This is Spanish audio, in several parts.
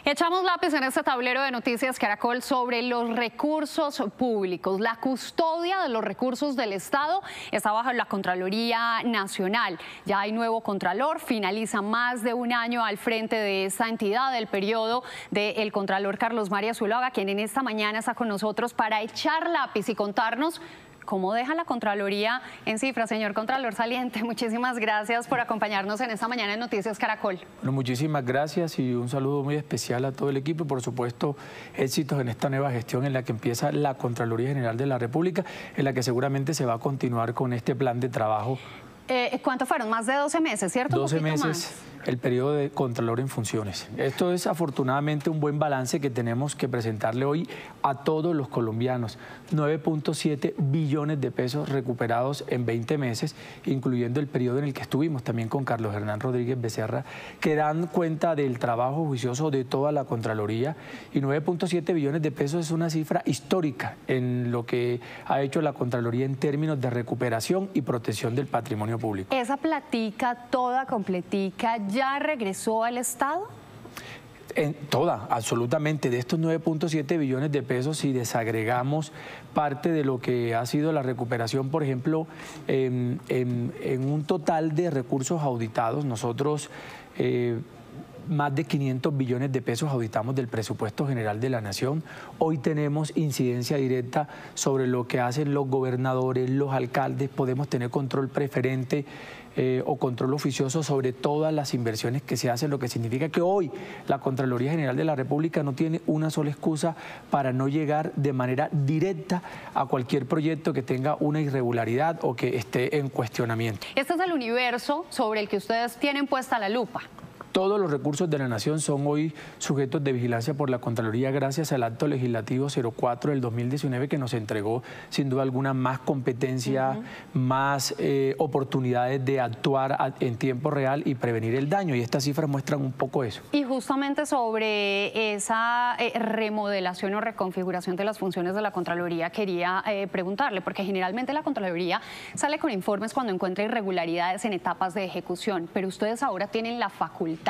Echamos lápiz en este tablero de Noticias Caracol sobre los recursos públicos. La custodia de los recursos del Estado está bajo la Contraloría Nacional. Ya hay nuevo contralor, finaliza más de un año al frente de esta entidad, el periodo del contralor Carlos María Zuluaga, quien en esta mañana está con nosotros para echar lápiz y contarnos ¿cómo deja la Contraloría en cifras? Señor Contralor saliente, muchísimas gracias por acompañarnos en esta mañana en Noticias Caracol. Bueno, muchísimas gracias y un saludo muy especial a todo el equipo y por supuesto éxitos en esta nueva gestión en la que empieza la Contraloría General de la República, en la que seguramente se va a continuar con este plan de trabajo. ¿Cuánto fueron? Más de 12 meses, ¿cierto? 12 meses. El periodo de Contralor en funciones. Esto es afortunadamente un buen balance que tenemos que presentarle hoy a todos los colombianos. 9.7 billones de pesos recuperados en 20 meses, incluyendo el periodo en el que estuvimos también con Carlos Hernán Rodríguez Becerra, que dan cuenta del trabajo juicioso de toda la Contraloría. Y 9.7 billones de pesos es una cifra histórica en lo que ha hecho la Contraloría en términos de recuperación y protección del patrimonio público. Esa platica toda completica, ¿ya regresó al Estado? Toda, absolutamente. De estos 9.7 billones de pesos, si desagregamos parte de lo que ha sido la recuperación, por ejemplo, en un total de recursos auditados, nosotros más de 500 billones de pesos auditamos del presupuesto general de la Nación. Hoy tenemos incidencia directa sobre lo que hacen los gobernadores, los alcaldes, podemos tener control preferente o control oficioso sobre todas las inversiones que se hacen, lo que significa que hoy la Contraloría General de la República no tiene una sola excusa para no llegar de manera directa a cualquier proyecto que tenga una irregularidad o que esté en cuestionamiento. Este es el universo sobre el que ustedes tienen puesta la lupa. Todos los recursos de la Nación son hoy sujetos de vigilancia por la Contraloría gracias al acto legislativo 04 del 2019 que nos entregó sin duda alguna más competencia, más oportunidades de actuar en tiempo real y prevenir el daño, y estas cifras muestran un poco eso. Y justamente sobre esa remodelación o reconfiguración de las funciones de la Contraloría quería preguntarle, porque generalmente la Contraloría sale con informes cuando encuentra irregularidades en etapas de ejecución, pero ustedes ahora tienen la facultad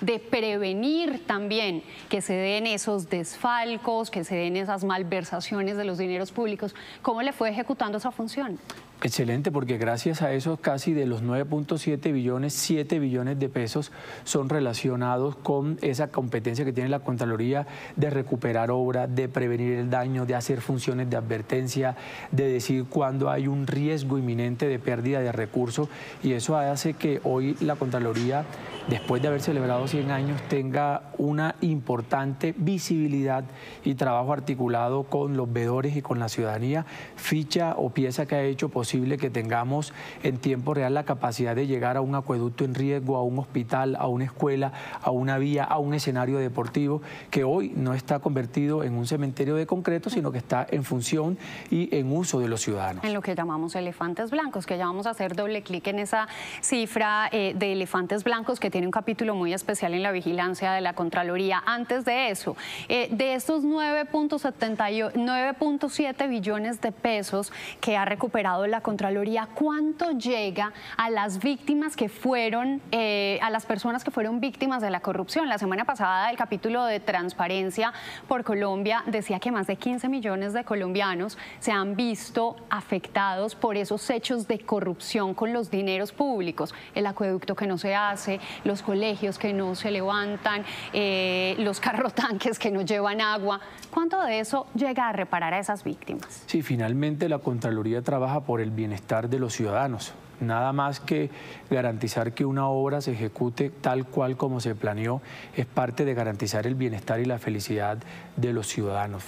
de prevenir también que se den esos desfalcos, que se den esas malversaciones de los dineros públicos. ¿Cómo le fue ejecutando esa función? Excelente, porque gracias a eso casi de los 9.7 billones, 7 billones de pesos son relacionados con esa competencia que tiene la Contraloría de recuperar obras, de prevenir el daño, de hacer funciones de advertencia, de decir cuando hay un riesgo inminente de pérdida de recursos, y eso hace que hoy la Contraloría, después de haber celebrado 100 años, tenga una importante visibilidad y trabajo articulado con los veedores y con la ciudadanía, ficha o pieza que ha hecho posible que tengamos en tiempo real la capacidad de llegar a un acueducto en riesgo, a un hospital, a una escuela, a una vía, a un escenario deportivo, que hoy no está convertido en un cementerio de concreto, sino que está en función y en uso de los ciudadanos. En lo que llamamos elefantes blancos, que ya vamos a hacer doble clic en esa cifra de elefantes blancos que tiene un capítulo muy especial en la vigilancia de la Contraloría. Antes de eso, de estos 9.7 billones de pesos que ha recuperado la Contraloría, ¿cuánto llega a las víctimas que fueron, a las personas que fueron víctimas de la corrupción? La semana pasada el capítulo de Transparencia por Colombia decía que más de 15 millones de colombianos se han visto afectados por esos hechos de corrupción con los dineros públicos. El acueducto que no se hace, los colegios que no se levantan, los carrotanques que no llevan agua. ¿Cuánto de eso llega a reparar a esas víctimas? Sí, finalmente la Contraloría trabaja por el bienestar de los ciudadanos. Nada más que garantizar que una obra se ejecute tal cual como se planeó es parte de garantizar el bienestar y la felicidad de los ciudadanos.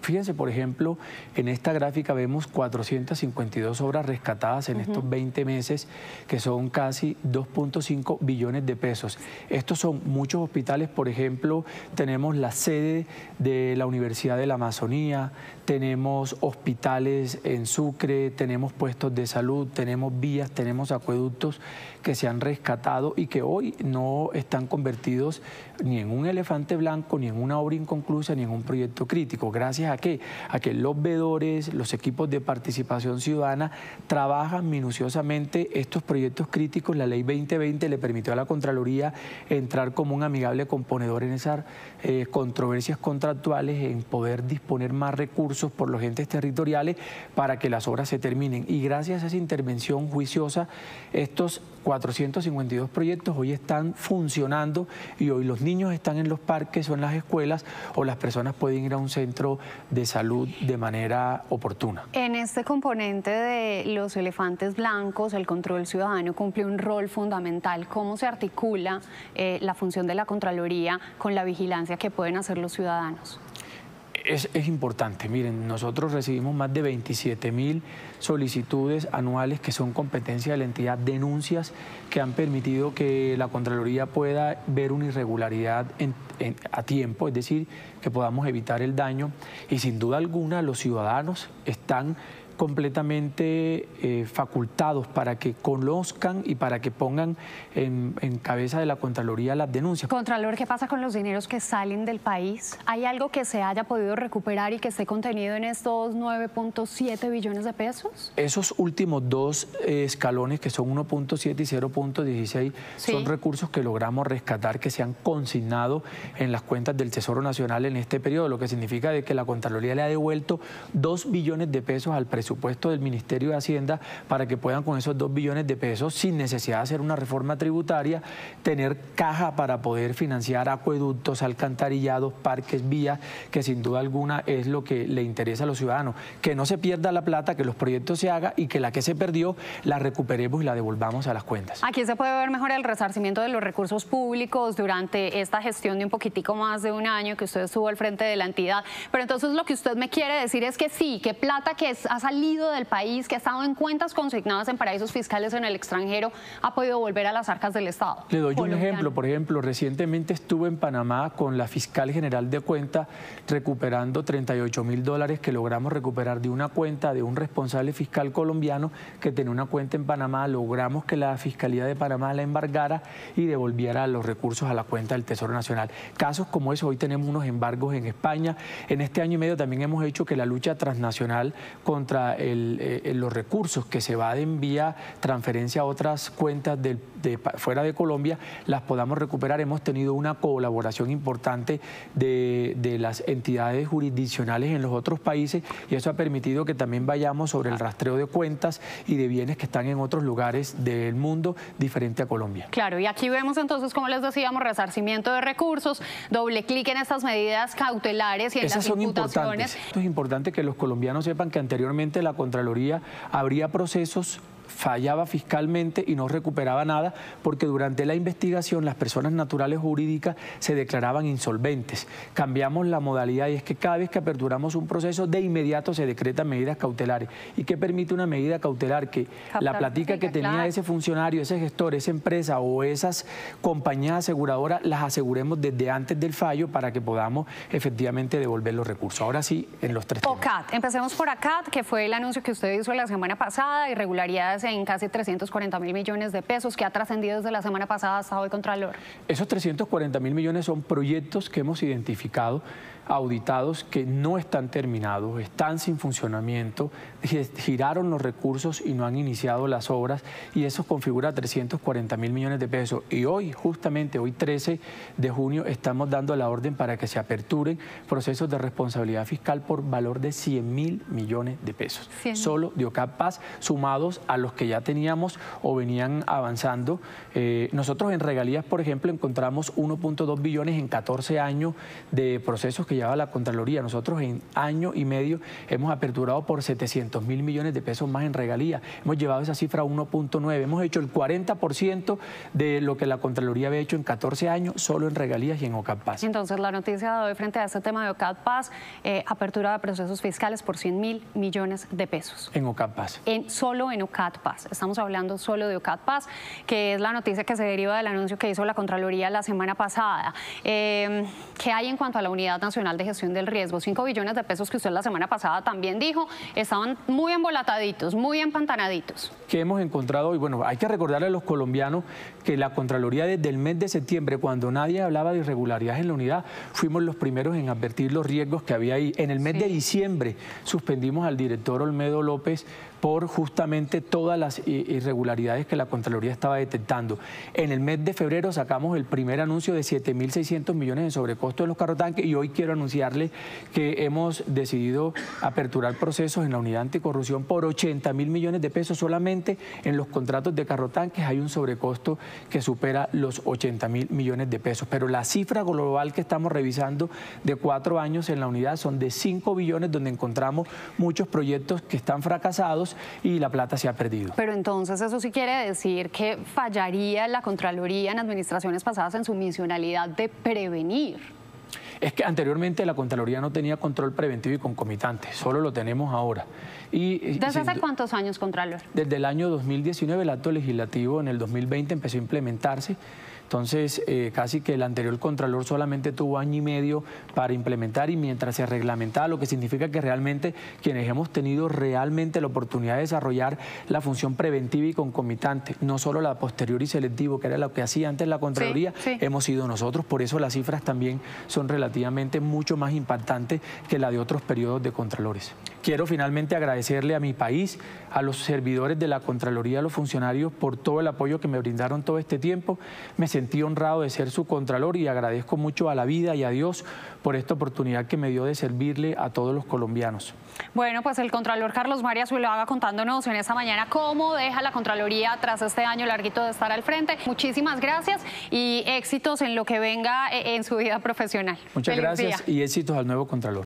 Fíjense, por ejemplo, en esta gráfica vemos 452 obras rescatadas en estos 20 meses, que son casi 2.5 billones de pesos. Estos son muchos hospitales, por ejemplo, tenemos la sede de la Universidad de la Amazonía, tenemos hospitales en Sucre, tenemos puestos de salud, tenemos vías vías, tenemos acueductos que se han rescatado y que hoy no están convertidos ni en un elefante blanco, ni en una obra inconclusa, ni en un proyecto crítico. ¿Gracias a qué? A que los veedores, los equipos de participación ciudadana trabajan minuciosamente estos proyectos críticos. La ley 2020 le permitió a la Contraloría entrar como un amigable componedor en esas controversias contractuales, en poder disponer más recursos por los entes territoriales para que las obras se terminen. Y gracias a esa intervención juiciosa, estos 452 proyectos hoy están funcionando y hoy los niños están en los parques o en las escuelas, o las personas pueden ir a un centro de salud de manera oportuna. En este componente de los elefantes blancos, el control ciudadano cumple un rol fundamental. ¿Cómo se articula la función de la Contraloría con la vigilancia que pueden hacer los ciudadanos? Es importante. Miren, nosotros recibimos más de 27.000 solicitudes anuales que son competencia de la entidad, denuncias que han permitido que la Contraloría pueda ver una irregularidad a tiempo, es decir, que podamos evitar el daño, y sin duda alguna los ciudadanos están completamente facultados para que conozcan y para que pongan en cabeza de la Contraloría las denuncias. Contralor, ¿qué pasa con los dineros que salen del país? ¿Hay algo que se haya podido recuperar y que esté contenido en estos 9.7 billones de pesos? Esos últimos dos escalones, que son 1.7 y 0.16, sí, son recursos que logramos rescatar, que se han consignado en las cuentas del Tesoro Nacional en este periodo, lo que significa de que la Contraloría le ha devuelto 2 billones de pesos al presupuesto del Ministerio de Hacienda para que puedan con esos 2 billones de pesos, sin necesidad de hacer una reforma tributaria, tener caja para poder financiar acueductos, alcantarillados, parques, vías, que sin duda alguna es lo que le interesa a los ciudadanos. Que no se pierda la plata, que los proyectos se hagan y que la que se perdió la recuperemos y la devolvamos a las cuentas. Aquí se puede ver mejor el resarcimiento de los recursos públicos durante esta gestión de un poquitico más de un año que usted estuvo al frente de la entidad. Pero entonces lo que usted me quiere decir es que sí, que plata que ha salido del país, que ha estado en cuentas consignadas en paraísos fiscales en el extranjero, ha podido volver a las arcas del Estado. Le doy un ejemplo. Por ejemplo, recientemente estuve en Panamá con la fiscal general de cuenta recuperando $38.000 que logramos recuperar de una cuenta de un responsable fiscal colombiano que tenía una cuenta en Panamá. Logramos que la Fiscalía de Panamá la embargara y devolviera los recursos a la cuenta del Tesoro Nacional. Casos como eso, hoy tenemos unos embargos en España. En este año y medio también hemos hecho que la lucha transnacional contra los recursos que se va de vía transferencia a otras cuentas fuera de Colombia, las podamos recuperar. Hemos tenido una colaboración importante de las entidades jurisdiccionales en los otros países, y eso ha permitido que también vayamos sobre el rastreo de cuentas y de bienes que están en otros lugares del mundo diferente a Colombia. Claro, y aquí vemos entonces, como les decíamos, resarcimiento de recursos, doble clic en estas medidas cautelares y en las imputaciones. Esto es importante que los colombianos sepan que anteriormente la Contraloría abría procesos, fallaba fiscalmente y no recuperaba nada, porque durante la investigación las personas naturales o jurídicas se declaraban insolventes. Cambiamos la modalidad y es que cada vez que aperturamos un proceso, de inmediato se decretan medidas cautelares. ¿Y qué permite una medida cautelar? Que la platica que tenía ese funcionario, ese gestor, esa empresa o esas compañías aseguradoras las aseguremos desde antes del fallo para que podamos efectivamente devolver los recursos. Ahora sí, en los tres temas. OCAT, empecemos por OCAT, que fue el anuncio que usted hizo la semana pasada, irregularidades en casi 340.000 millones de pesos, que ha trascendido desde la semana pasada hasta hoy, Contralor. Esos 340.000 millones son proyectos que hemos identificado, auditados, que no están terminados, están sin funcionamiento, giraron los recursos y no han iniciado las obras, y eso configura 340.000 millones de pesos. Y hoy, justamente hoy 13 de junio, estamos dando la orden para que se aperturen procesos de responsabilidad fiscal por valor de 100.000 millones de pesos. Solo de OCAT Paz, sumados a los que ya teníamos o venían avanzando. Nosotros en regalías, por ejemplo, encontramos 1.2 billones en 14 años de procesos que lleva la Contraloría. Nosotros en año y medio hemos aperturado por 700.000 millones de pesos más en regalías. Hemos llevado esa cifra a 1.9. Hemos hecho el 40% de lo que la Contraloría había hecho en 14 años solo en regalías y en OCAT Paz. Entonces, la noticia de hoy frente a este tema de OCAT Paz, apertura de procesos fiscales por 100.000 millones de pesos. En OCAT Paz. Solo en OCAT Paz. Estamos hablando solo de OCAT Paz, que es la noticia que se deriva del anuncio que hizo la Contraloría la semana pasada. ¿Qué hay en cuanto a la Unidad Nacional de Gestión del Riesgo? 5 billones de pesos que usted la semana pasada también dijo, estaban muy embolataditos, muy empantanaditos. que hemos encontrado hoy. Bueno, hay que recordarle a los colombianos que la Contraloría desde el mes de septiembre, cuando nadie hablaba de irregularidades en la unidad, fuimos los primeros en advertir los riesgos que había ahí. En el mes de diciembre suspendimos al director Olmedo López por justamente todas las irregularidades que la Contraloría estaba detectando. En el mes de febrero sacamos el primer anuncio de 7.600 millones en sobrecosto de los carrotanques y hoy quiero anunciarle que hemos decidido aperturar procesos en la unidad anticorrupción por 80.000 millones de pesos. Solamente en los contratos de carrotanques hay un sobrecosto que supera los 80.000 millones de pesos. Pero la cifra global que estamos revisando de 4 años en la unidad son de 5 billones, donde encontramos muchos proyectos que están fracasados y la plata se ha perdido. Pero entonces eso sí quiere decir que fallaría la Contraloría en administraciones pasadas en su misionalidad de prevenir. Es que anteriormente la Contraloría no tenía control preventivo y concomitante, solo lo tenemos ahora. ¿Desde hace cuántos años, Contralor? Desde el año 2019, el acto legislativo en el 2020 empezó a implementarse. Entonces, casi que el anterior Contralor solamente tuvo año y medio para implementar y mientras se reglamentaba, lo que significa que realmente quienes hemos tenido realmente la oportunidad de desarrollar la función preventiva y concomitante, no solo la posterior y selectivo, que era lo que hacía antes la Contraloría, hemos sido nosotros. Por eso las cifras también son relativamente mucho más impactantes que la de otros periodos de Contralores. Quiero finalmente agradecerle a mi país, a los servidores de la Contraloría, a los funcionarios por todo el apoyo que me brindaron todo este tiempo. Me sentí honrado de ser su Contralor y agradezco mucho a la vida y a Dios por esta oportunidad que me dio de servirle a todos los colombianos. Bueno, pues el Contralor Carlos María Zuluaga contándonos en esta mañana cómo deja la Contraloría tras este año larguito de estar al frente. Muchísimas gracias y éxitos en lo que venga en su vida profesional. Muchas gracias y éxitos al nuevo Contralor.